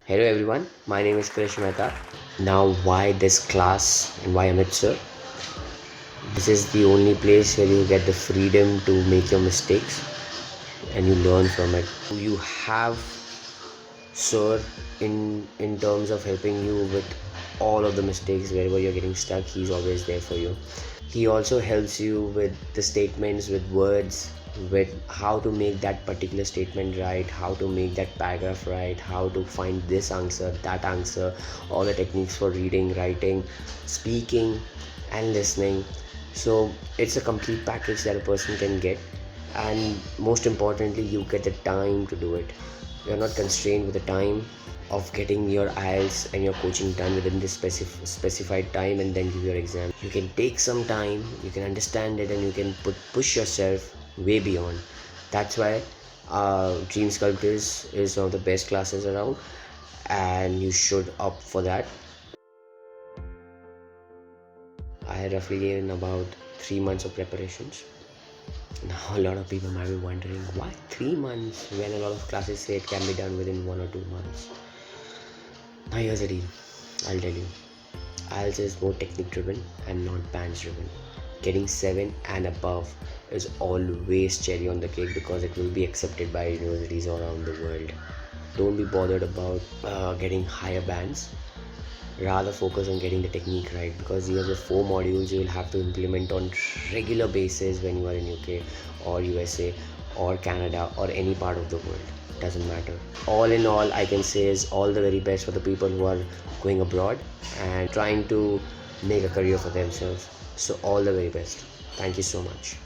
Hello everyone, my name is Krish. Now, why this class and why AMIT, sir? This is the only place where you get the freedom to make your mistakes and you learn from it. You have sir in terms of helping you with all of the mistakes wherever you're getting stuck. He's always there for you. He also helps you with the statements, with words, with how to make that particular statement right, how to make that paragraph right, how to find this answer, that answer, all the techniques for reading, writing, speaking, and listening. So it's a complete package that a person can get, and most importantly, you get the time to do it. You're not constrained with the time of getting your IELTS and your coaching done within this specified time and then give your exam. You can take some time, you can understand it, and you can push yourself way beyond. That's why Dream Sculptors is one of the best classes around, and you should opt for that. I roughly gave in about 3 months of preparations. Now, a lot of people might be wondering why 3 months when a lot of classes say it can be done within 1 or 2 months. Now, here's the deal, I'll tell you. IELTS is more technique driven and not bands driven. Getting 7 and above is always cherry on the cake because it will be accepted by universities all around the world. Don't be bothered about getting higher bands. Rather focus on getting the technique right, because these are the 4 modules you will have to implement on regular basis when you are in UK or USA or Canada or any part of the world. Doesn't matter. All in all, I can say is all the very best for the people who are going abroad and trying to make a career for themselves. So all the very best. Thank you so much.